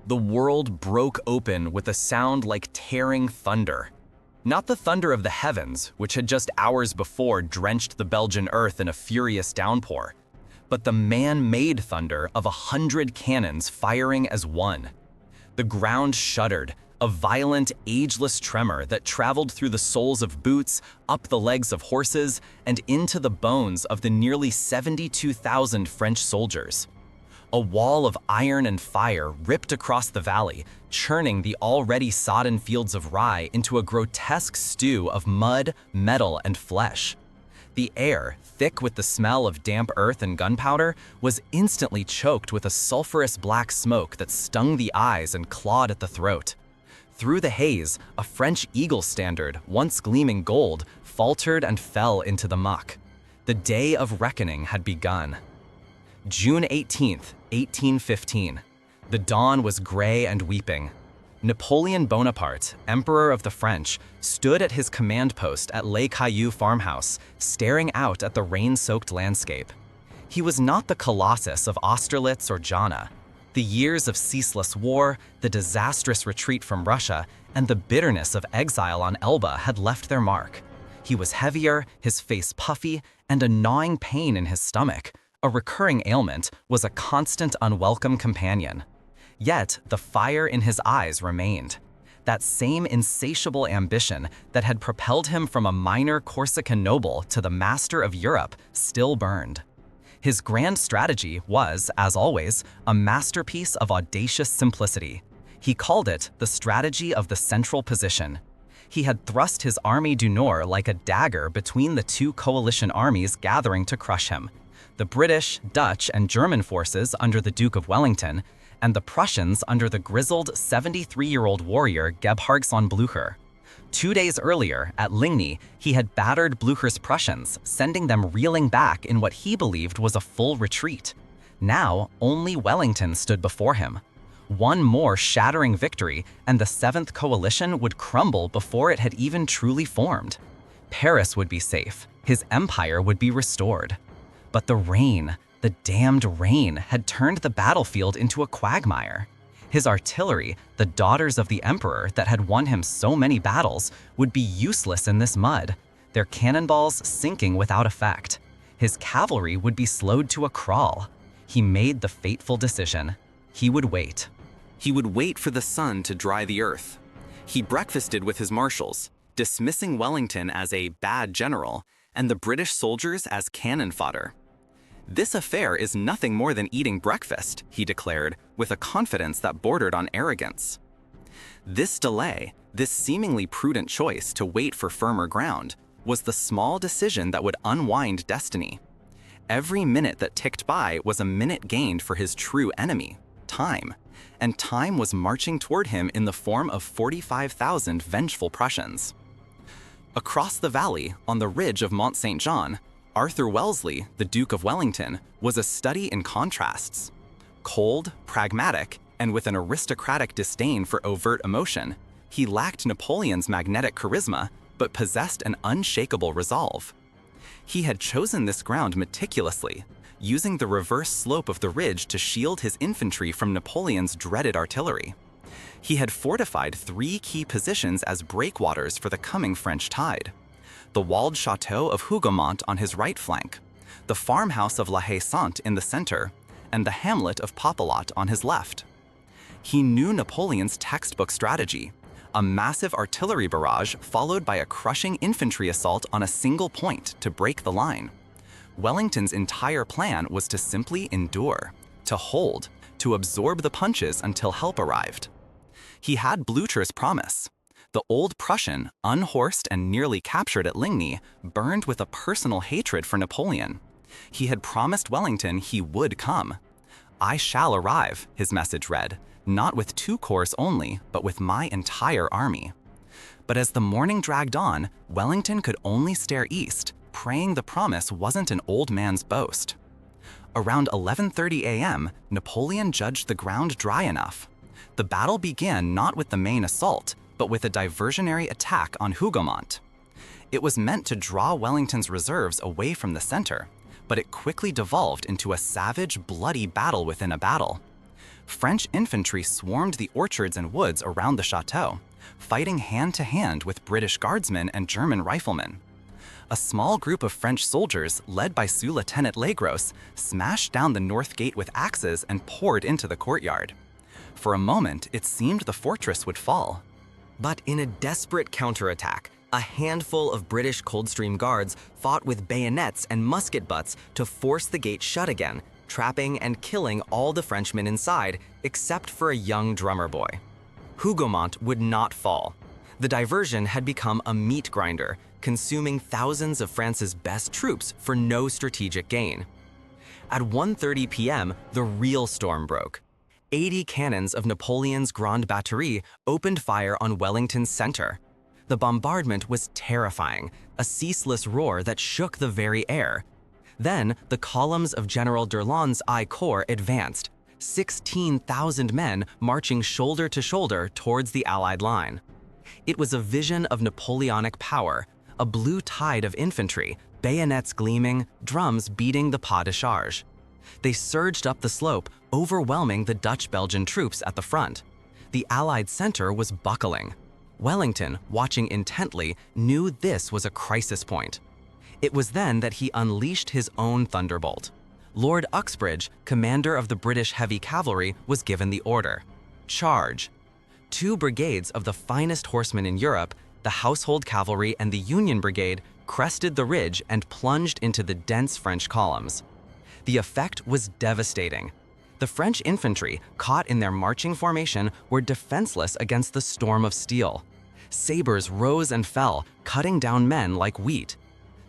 The world broke open with a sound like tearing thunder. Not the thunder of the heavens, which had just hours before drenched the Belgian earth in a furious downpour, but the man-made thunder of 100 cannons firing as one. The ground shuddered, a violent, ageless tremor that traveled through the soles of boots, up the legs of horses, and into the bones of the nearly 72,000 French soldiers. A wall of iron and fire ripped across the valley, churning the already sodden fields of rye into a grotesque stew of mud, metal, and flesh. The air, thick with the smell of damp earth and gunpowder, was instantly choked with a sulfurous black smoke that stung the eyes and clawed at the throat. Through the haze, a French eagle standard, once gleaming gold, faltered and fell into the muck. The day of reckoning had begun. June 18th, 1815. The dawn was gray and weeping. Napoleon Bonaparte, Emperor of the French, stood at his command post at Les Cailloux farmhouse, staring out at the rain-soaked landscape. He was not the Colossus of Austerlitz or Jana. The years of ceaseless war, the disastrous retreat from Russia, and the bitterness of exile on Elba had left their mark. He was heavier, his face puffy, and a gnawing pain in his stomach, a recurring ailment, was a constant unwelcome companion. Yet the fire in his eyes remained. That same insatiable ambition that had propelled him from a minor Corsican noble to the master of Europe still burned. His grand strategy was, as always, a masterpiece of audacious simplicity. He called it the strategy of the central position. He had thrust his Army du Nord like a dagger between the two coalition armies gathering to crush him: the British, Dutch, and German forces under the Duke of Wellington, and the Prussians under the grizzled 73-year-old warrior Gebhard von Blücher. 2 days earlier, at Ligny, he had battered Blücher's Prussians, sending them reeling back in what he believed was a full retreat. Now, only Wellington stood before him. One more shattering victory, and the 7th Coalition would crumble before it had even truly formed. Paris would be safe, his empire would be restored. But the rain, the damned rain, had turned the battlefield into a quagmire. His artillery, the daughters of the emperor that had won him so many battles, would be useless in this mud, their cannonballs sinking without effect. His cavalry would be slowed to a crawl. He made the fateful decision. He would wait. He would wait for the sun to dry the earth. He breakfasted with his marshals, dismissing Wellington as a bad general and the British soldiers as cannon fodder. "This affair is nothing more than eating breakfast," he declared, with a confidence that bordered on arrogance. This delay, this seemingly prudent choice to wait for firmer ground, was the small decision that would unwind destiny. Every minute that ticked by was a minute gained for his true enemy, time, and time was marching toward him in the form of 45,000 vengeful Prussians. Across the valley, on the ridge of Mont Saint-Jean, Arthur Wellesley, the Duke of Wellington, was a study in contrasts. Cold, pragmatic, and with an aristocratic disdain for overt emotion, he lacked Napoleon's magnetic charisma, but possessed an unshakable resolve. He had chosen this ground meticulously, using the reverse slope of the ridge to shield his infantry from Napoleon's dreaded artillery. He had fortified 3 key positions as breakwaters for the coming French tide: the walled chateau of Hougoumont on his right flank, the farmhouse of La Haye-Sainte in the center, and the hamlet of Papelotte on his left. He knew Napoleon's textbook strategy: a massive artillery barrage followed by a crushing infantry assault on a single point to break the line. Wellington's entire plan was to simply endure, to hold, to absorb the punches until help arrived. He had Blücher's promise. The old Prussian, unhorsed and nearly captured at Ligny, burned with a personal hatred for Napoleon. He had promised Wellington he would come. "I shall arrive," his message read, "not with 2 corps only, but with my entire army." But as the morning dragged on, Wellington could only stare east, praying the promise wasn't an old man's boast. Around 11:30 a.m., Napoleon judged the ground dry enough. The battle began not with the main assault, but with a diversionary attack on Hougoumont. It was meant to draw Wellington's reserves away from the center, but it quickly devolved into a savage, bloody battle within a battle. French infantry swarmed the orchards and woods around the chateau, fighting hand-to-hand with British guardsmen and German riflemen. A small group of French soldiers, led by Sous-Lieutenant Legros, smashed down the north gate with axes and poured into the courtyard. For a moment, it seemed the fortress would fall. But in a desperate counterattack, a handful of British Coldstream Guards fought with bayonets and musket butts to force the gate shut again, trapping and killing all the Frenchmen inside except for a young drummer boy. Hougoumont would not fall. The diversion had become a meat grinder, consuming thousands of France's best troops for no strategic gain. At 1:30 p.m., the real storm broke. 80 cannons of Napoleon's Grande Batterie opened fire on Wellington's center. The bombardment was terrifying, a ceaseless roar that shook the very air. Then, the columns of General D'Erlon's I Corps advanced, 16,000 men marching shoulder to shoulder towards the Allied line. It was a vision of Napoleonic power, a blue tide of infantry, bayonets gleaming, drums beating the pas de charge. They surged up the slope, overwhelming the Dutch-Belgian troops at the front. The Allied center was buckling. Wellington, watching intently, knew this was a crisis point. It was then that he unleashed his own thunderbolt. Lord Uxbridge, commander of the British heavy cavalry, was given the order: charge. 2 brigades of the finest horsemen in Europe, the Household Cavalry and the Union Brigade, crested the ridge and plunged into the dense French columns. The effect was devastating. The French infantry, caught in their marching formation, were defenseless against the storm of steel. Sabers rose and fell, cutting down men like wheat.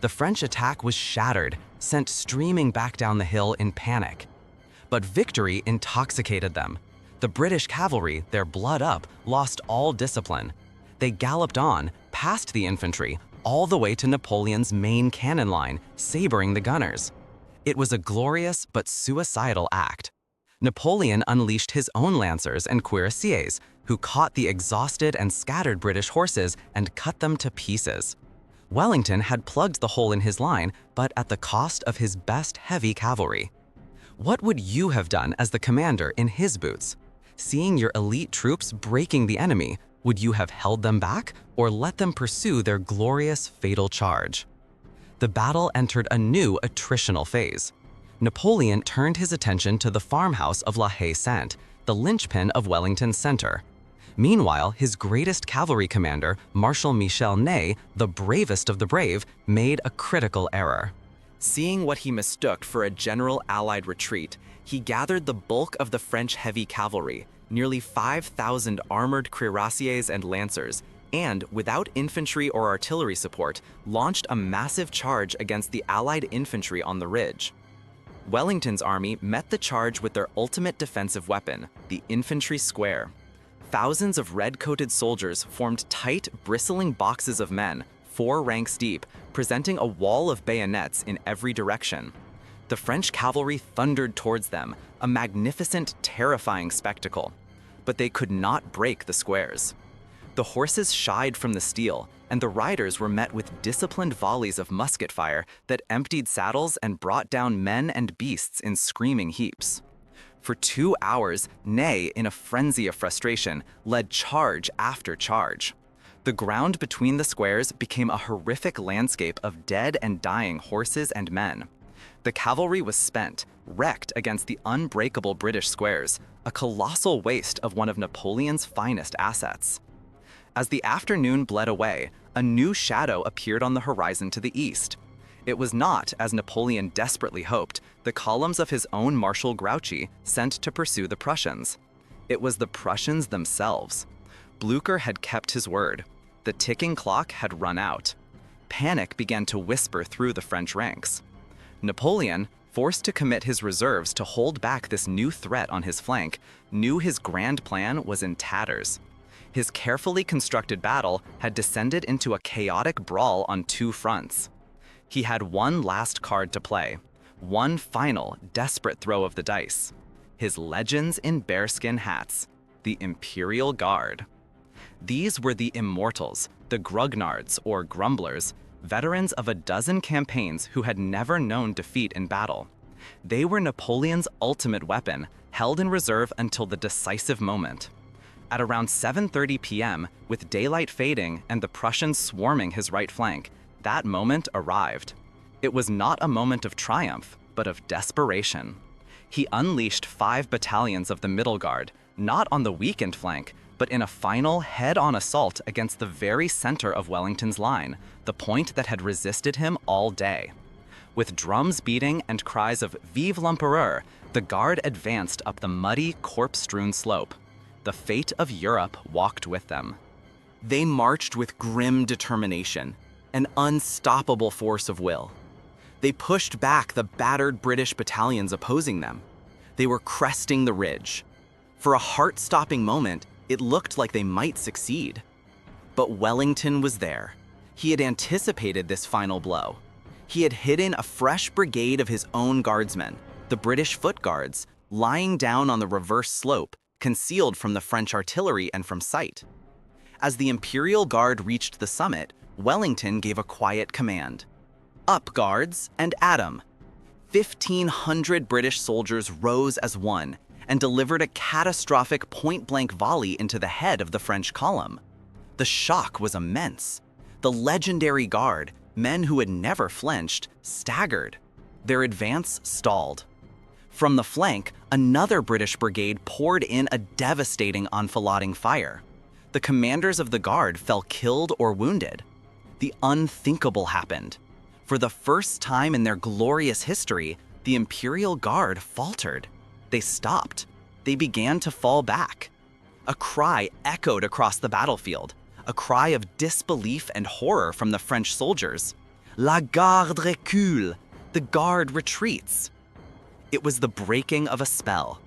The French attack was shattered, sent streaming back down the hill in panic. But victory intoxicated them. The British cavalry, their blood up, lost all discipline. They galloped on, past the infantry, all the way to Napoleon's main cannon line, sabering the gunners. It was a glorious but suicidal act. Napoleon unleashed his own lancers and cuirassiers, who caught the exhausted and scattered British horses and cut them to pieces. Wellington had plugged the hole in his line, but at the cost of his best heavy cavalry. What would you have done as the commander in his boots? Seeing your elite troops breaking the enemy, would you have held them back or let them pursue their glorious fatal charge? The battle entered a new attritional phase. Napoleon turned his attention to the farmhouse of La Haye-Sainte, the linchpin of Wellington's center. Meanwhile, his greatest cavalry commander, Marshal Ney, the bravest of the brave, made a critical error. Seeing what he mistook for a general Allied retreat, he gathered the bulk of the French heavy cavalry, nearly 5,000 armored cuirassiers and lancers, and, without infantry or artillery support, launched a massive charge against the Allied infantry on the ridge. Wellington's army met the charge with their ultimate defensive weapon, the infantry square. Thousands of red-coated soldiers formed tight, bristling boxes of men, 4 ranks deep, presenting a wall of bayonets in every direction. The French cavalry thundered towards them, a magnificent, terrifying spectacle. But they could not break the squares. The horses shied from the steel, and the riders were met with disciplined volleys of musket fire that emptied saddles and brought down men and beasts in screaming heaps. For 2 hours, Ney, in a frenzy of frustration, led charge after charge. The ground between the squares became a horrific landscape of dead and dying horses and men. The cavalry was spent, wrecked against the unbreakable British squares, a colossal waste of one of Napoleon's finest assets. As the afternoon bled away, a new shadow appeared on the horizon to the east. It was not, as Napoleon desperately hoped, the columns of his own Marshal Grouchy sent to pursue the Prussians. It was the Prussians themselves. Blücher had kept his word. The ticking clock had run out. Panic began to whisper through the French ranks. Napoleon, forced to commit his reserves to hold back this new threat on his flank, knew his grand plan was in tatters. His carefully constructed battle had descended into a chaotic brawl on 2 fronts. He had one last card to play, one final, desperate throw of the dice. His legends in bearskin hats, the Imperial Guard. These were the immortals, the grognards or grumblers, veterans of a dozen campaigns who had never known defeat in battle. They were Napoleon's ultimate weapon, held in reserve until the decisive moment. At around 7:30 p.m., with daylight fading and the Prussians swarming his right flank, that moment arrived. It was not a moment of triumph, but of desperation. He unleashed 5 battalions of the Middle Guard, not on the weakened flank, but in a final head-on assault against the very center of Wellington's line, the point that had resisted him all day. With drums beating and cries of "Vive l'Empereur," the Guard advanced up the muddy, corpse-strewn slope. The fate of Europe walked with them. They marched with grim determination, an unstoppable force of will. They pushed back the battered British battalions opposing them. They were cresting the ridge. For a heart-stopping moment, it looked like they might succeed. But Wellington was there. He had anticipated this final blow. He had hidden a fresh brigade of his own guardsmen, the British Foot Guards, lying down on the reverse slope, concealed from the French artillery and from sight. As the Imperial Guard reached the summit, Wellington gave a quiet command. "Up, Guards, and at 'em!" 1,500 British soldiers rose as one and delivered a catastrophic point-blank volley into the head of the French column. The shock was immense. The legendary Guard, men who had never flinched, staggered. Their advance stalled. From the flank, another British brigade poured in a devastating enfilading fire. The commanders of the Guard fell killed or wounded. The unthinkable happened. For the first time in their glorious history, the Imperial Guard faltered. They stopped. They began to fall back. A cry echoed across the battlefield, a cry of disbelief and horror from the French soldiers. "La Garde recule!" The Guard retreats. It was the breaking of a spell.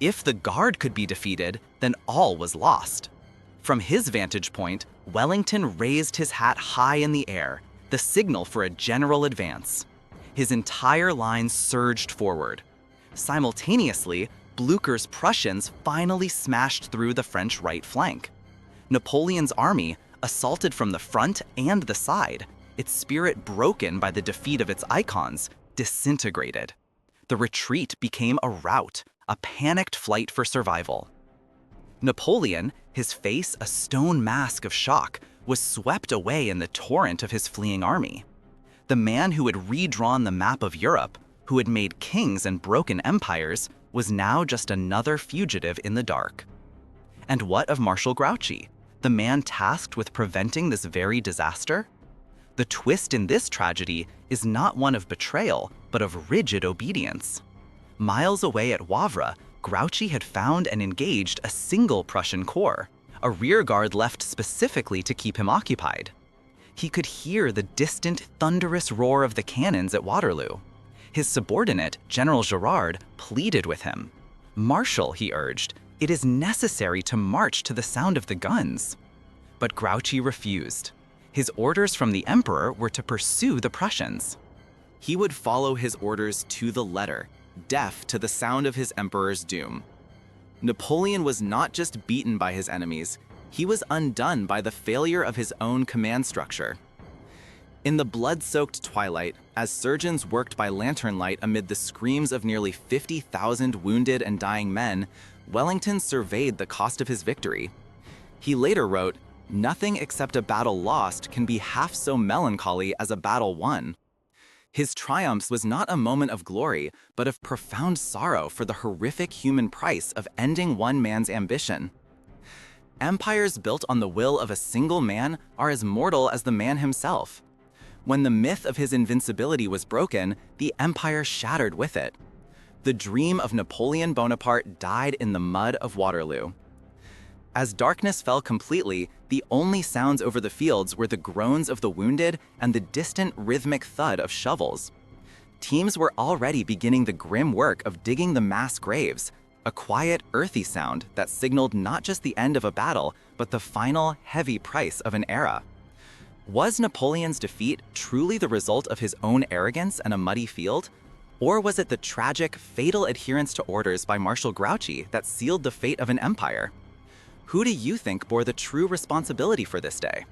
If the Guard could be defeated, then all was lost. From his vantage point, Wellington raised his hat high in the air, the signal for a general advance. His entire line surged forward. Simultaneously, Blücher's Prussians finally smashed through the French right flank. Napoleon's army, assaulted from the front and the side, its spirit broken by the defeat of its icons, disintegrated. The retreat became a rout, a panicked flight for survival. Napoleon, his face a stone mask of shock, was swept away in the torrent of his fleeing army. The man who had redrawn the map of Europe, who had made kings and broken empires, was now just another fugitive in the dark. And what of Marshal Grouchy, the man tasked with preventing this very disaster? The twist in this tragedy is not one of betrayal, but of rigid obedience. Miles away at Wavre, Grouchy had found and engaged a single Prussian corps, a rear guard left specifically to keep him occupied. He could hear the distant, thunderous roar of the cannons at Waterloo. His subordinate, General Gérard, pleaded with him. "Marshal," he urged, "it is necessary to march to the sound of the guns." But Grouchy refused. His orders from the Emperor were to pursue the Prussians. He would follow his orders to the letter, deaf to the sound of his emperor's doom. Napoleon was not just beaten by his enemies, he was undone by the failure of his own command structure. In the blood-soaked twilight, as surgeons worked by lantern light amid the screams of nearly 50,000 wounded and dying men, Wellington surveyed the cost of his victory. He later wrote, "Nothing except a battle lost can be half so melancholy as a battle won." His triumph was not a moment of glory, but of profound sorrow for the horrific human price of ending one man's ambition. Empires built on the will of a single man are as mortal as the man himself. When the myth of his invincibility was broken, the empire shattered with it. The dream of Napoleon Bonaparte died in the mud of Waterloo. As darkness fell completely, the only sounds over the fields were the groans of the wounded and the distant rhythmic thud of shovels. Teams were already beginning the grim work of digging the mass graves, a quiet, earthy sound that signaled not just the end of a battle, but the final, heavy price of an era. Was Napoleon's defeat truly the result of his own arrogance and a muddy field? Or was it the tragic, fatal adherence to orders by Marshal Grouchy that sealed the fate of an empire? Who do you think bore the true responsibility for this day?